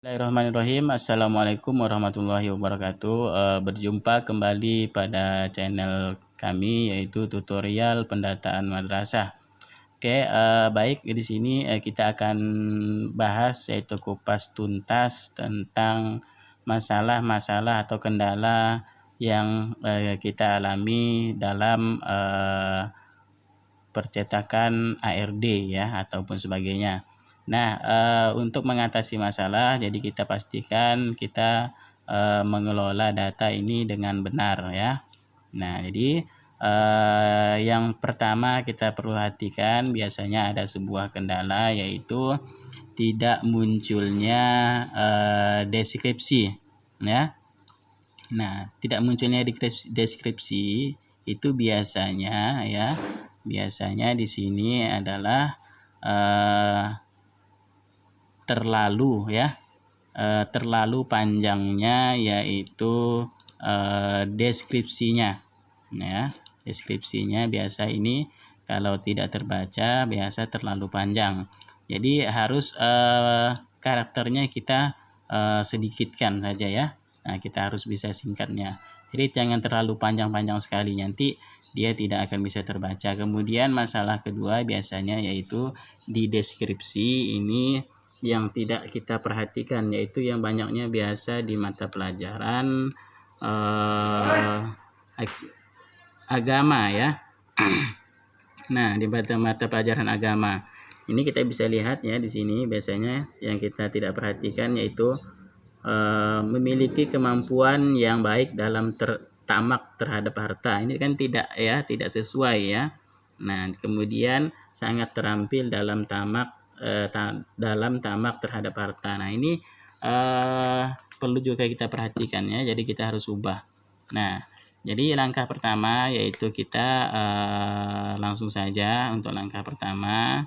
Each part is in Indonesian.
Bismillahirrahmanirrahim. Assalamualaikum warahmatullahi wabarakatuh. Berjumpa kembali pada channel kami yaitu tutorial pendataan madrasah. Oke, baik, di sini kita akan bahas yaitu kupas tuntas tentang masalah-masalah atau kendala yang kita alami dalam percetakan ARD ya ataupun sebagainya. Nah, untuk mengatasi masalah, jadi kita pastikan kita mengelola data ini dengan benar ya. Nah, jadi yang pertama kita perlu perhatikan biasanya ada sebuah kendala yaitu tidak munculnya deskripsi ya. Nah, tidak munculnya deskripsi itu biasanya ya, biasanya di sini adalah terlalu panjangnya yaitu deskripsinya ya. Deskripsinya biasa ini kalau tidak terbaca biasa terlalu panjang, jadi harus karakternya kita sedikitkan saja ya. Nah, kita harus bisa singkatnya, jadi jangan terlalu panjang-panjang sekali, nanti dia tidak akan bisa terbaca. Kemudian masalah kedua biasanya yaitu di deskripsi ini yang tidak kita perhatikan, yaitu yang banyaknya biasa di mata pelajaran agama ya. Nah, di mata pelajaran agama ini kita bisa lihat ya, di sini biasanya yang kita tidak perhatikan yaitu memiliki kemampuan yang baik dalam tamak terhadap harta. Ini kan tidak sesuai ya. Nah, kemudian sangat terampil dalam tamak terhadap harta. Nah, ini perlu juga kita perhatikan ya. Jadi kita harus ubah. Nah, jadi langkah pertama yaitu kita langsung saja untuk langkah pertama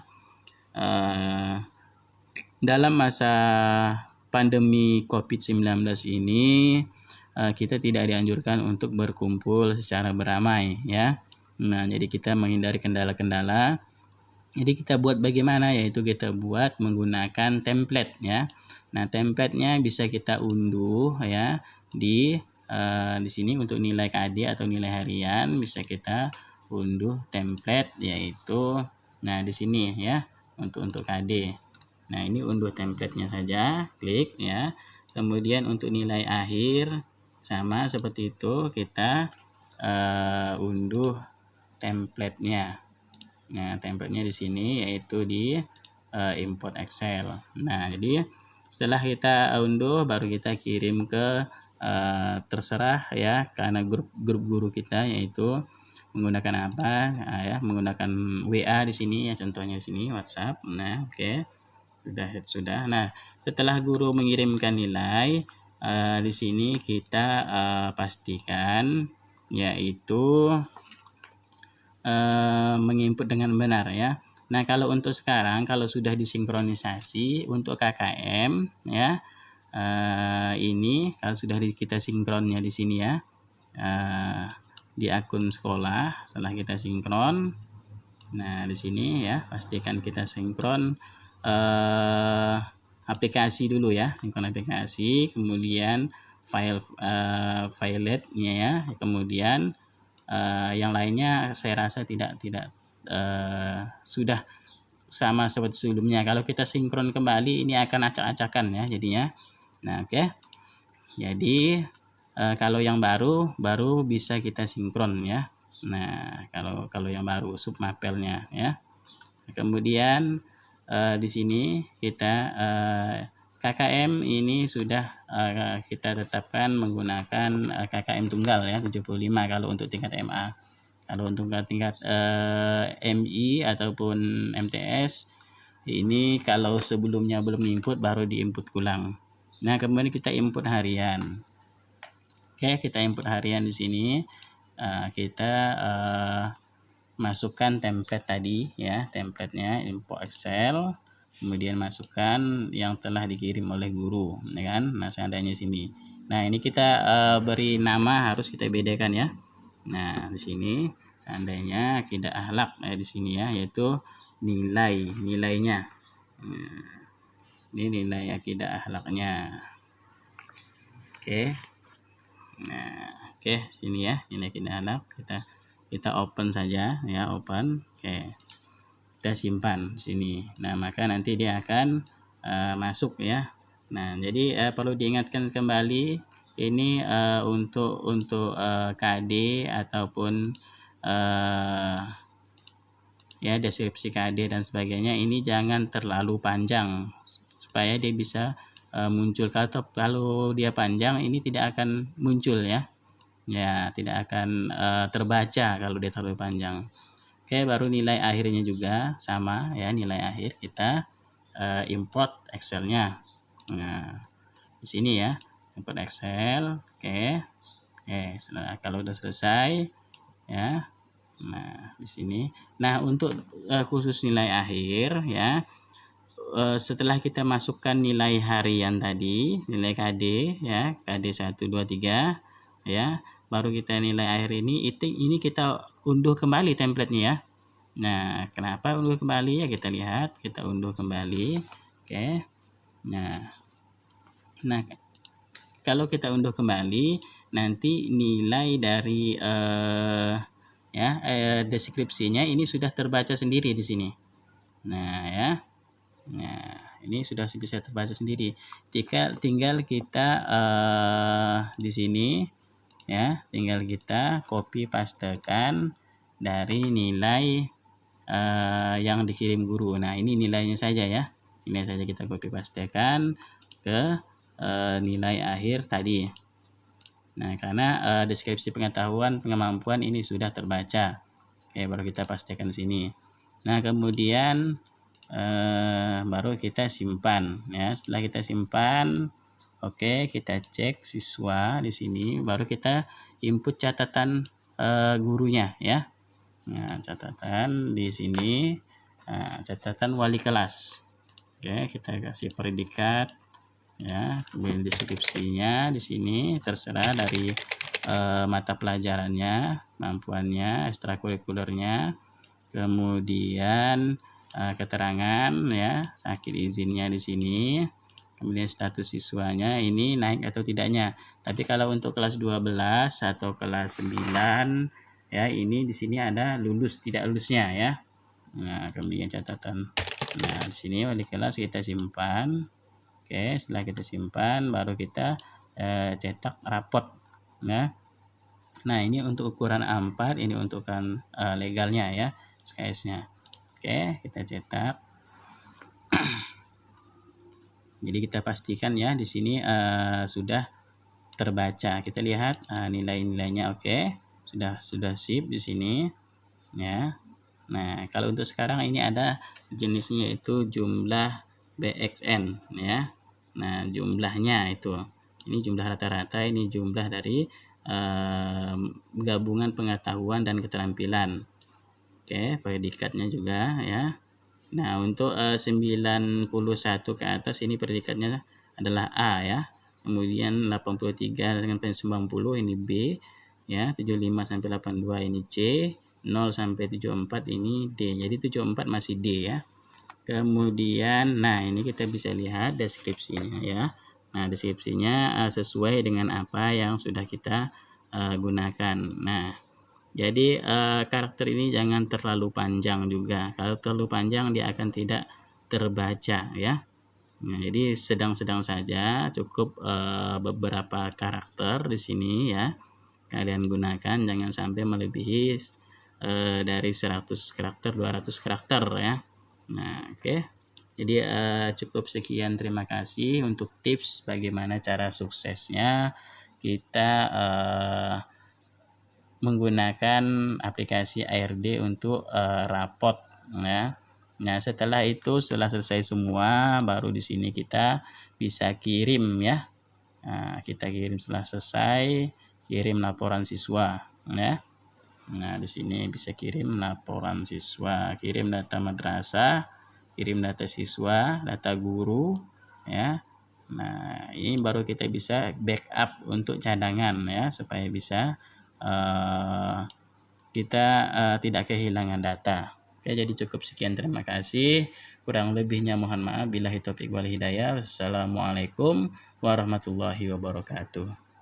dalam masa pandemi COVID-19 ini kita tidak dianjurkan untuk berkumpul secara beramai ya. Nah, jadi kita menghindari kendala-kendala. Jadi kita buat bagaimana, yaitu kita buat menggunakan template ya. Nah, templatenya bisa kita unduh ya di sini untuk nilai KD atau nilai harian bisa kita unduh template, yaitu nah di sini ya untuk KD. Nah, ini unduh templatenya saja, klik ya. Kemudian untuk nilai akhir sama seperti itu, kita unduh templatenya. Nah, templatenya di sini yaitu di import Excel. Nah, jadi setelah kita unduh baru kita kirim ke terserah ya, karena grup guru kita yaitu menggunakan apa ya, menggunakan WA di sini ya, contohnya di sini WhatsApp. Nah, oke. Sudah. Nah, setelah guru mengirimkan nilai di sini kita pastikan yaitu menginput dengan benar ya. Nah, kalau untuk sekarang kalau sudah disinkronisasi untuk KKM ya, ini kalau sudah kita sinkronnya di sini ya, di akun sekolah setelah kita sinkron. Nah, di sini ya pastikan kita sinkron aplikasi dulu ya, sinkron aplikasi, kemudian fileletnya ya, kemudian yang lainnya saya rasa tidak sudah sama seperti sebelumnya. Kalau kita sinkron kembali ini akan acak-acakan ya jadinya. Nah, oke. Jadi kalau yang baru bisa kita sinkron ya. Nah, kalau yang baru submapelnya ya. Kemudian di sini kita KKM ini sudah kita tetapkan menggunakan KKM tunggal ya 75 kalau untuk tingkat MA. Kalau untuk tingkat MI ataupun MTS ini kalau sebelumnya belum input baru diinput ulang. Nah, kemudian kita input harian. Oke, kita input harian di sini. Kita masukkan template tadi ya, templatenya import Excel, kemudian masukkan yang telah dikirim oleh guru ya kan. Nah, seandainya sini, nah ini kita beri nama, harus kita bedakan ya. Nah, di sini seandainya tidak akhlak di sini ya, yaitu nilainya. Ini nilai akidah akhlaknya. Oke. Nah, oke, ini ya nilai akidah akhlak. Kita open saja ya, open. Oke. Kita simpan sini. Nah, maka nanti dia akan masuk ya. Nah, jadi perlu diingatkan kembali ini untuk KD ataupun ya deskripsi KD dan sebagainya ini jangan terlalu panjang supaya dia bisa muncul. Kalau dia panjang ini tidak akan muncul ya. Ya, tidak akan terbaca kalau dia terlalu panjang. Oke, baru nilai akhirnya juga sama ya, nilai akhir kita import Excel-nya. Nah, di sini ya, import Excel. Oke. Kalau udah selesai ya. Nah, di sini. Nah, untuk khusus nilai akhir ya, setelah kita masukkan nilai harian tadi, nilai KD ya, KD 1 2 3 ya, baru kita nilai akhir ini kita unduh kembali template-nya ya. Nah, kenapa unduh kembali ya, kita lihat, kita unduh kembali. Oke. Nah, kalau kita unduh kembali nanti nilai dari deskripsinya ini sudah terbaca sendiri di sini. Nah, ya. Nah, ini sudah bisa terbaca sendiri. Tinggal kita di sini ya, tinggal kita copy pastekan dari nilai yang dikirim guru. Nah, ini nilainya saja ya. Nilai saja kita copy pastekan ke nilai akhir tadi. Nah, karena deskripsi pengetahuan kemampuan ini sudah terbaca. Oke, baru kita pastikan di sini. Nah, kemudian baru kita simpan ya. Setelah kita simpan, oke, kita cek siswa di sini, baru kita input catatan gurunya ya. Nah, catatan di sini, catatan wali kelas. Oke, kita kasih predikat ya, kemudian deskripsinya di sini terserah dari mata pelajarannya, kemampuannya, ekstrakurikulernya, kemudian keterangan ya, sakit izinnya di sini, kemudian status siswanya ini naik atau tidaknya. Tapi kalau untuk kelas 12 atau kelas 9 ya, ini di sini ada lulus tidak lulusnya ya. Nah, kemudian catatan. Nah, di sini wali kelas kita simpan. Oke, setelah kita simpan baru kita cetak raport ya. Nah, ini untuk ukuran A4, ini untuk legalnya ya, SKS-nya. Oke, kita cetak. Jadi kita pastikan ya di sini sudah terbaca. Kita lihat nilai-nilainya. Oke, sudah sip di sini ya. Nah, kalau untuk sekarang ini ada jenisnya itu jumlah BXN ya. Nah, jumlahnya itu. Ini jumlah rata-rata, ini jumlah dari gabungan pengetahuan dan keterampilan. Oke, predikatnya juga ya. Nah, untuk 91 ke atas ini predikatnya adalah A ya. Kemudian 83 dengan 90 ini B ya, 75 sampai 82 ini C, 0 sampai 74 ini D. Jadi 74 masih D ya. Kemudian nah, ini kita bisa lihat deskripsinya ya. Nah, deskripsinya sesuai dengan apa yang sudah kita gunakan. Nah, jadi karakter ini jangan terlalu panjang juga. Kalau terlalu panjang dia akan tidak terbaca ya. Nah, jadi sedang-sedang saja, cukup beberapa karakter di sini ya. Kalian gunakan, jangan sampai melebihi dari 100 karakter, 200 karakter ya. Nah, oke. Jadi cukup sekian, terima kasih untuk tips bagaimana cara suksesnya kita menggunakan aplikasi ARD untuk rapot ya. Nah, setelah selesai semua, baru di sini kita bisa kirim ya. Nah, kita kirim setelah selesai, kirim laporan siswa ya. Nah, di sini bisa kirim laporan siswa, kirim data madrasah, kirim data siswa, data guru ya. Nah, ini baru kita bisa backup untuk cadangan ya, supaya bisa kita tidak kehilangan data. Oke, jadi cukup sekian, terima kasih. Kurang lebihnya mohon maaf. Billahi taufik wal hidayah. Wassalamualaikum warahmatullahi wabarakatuh.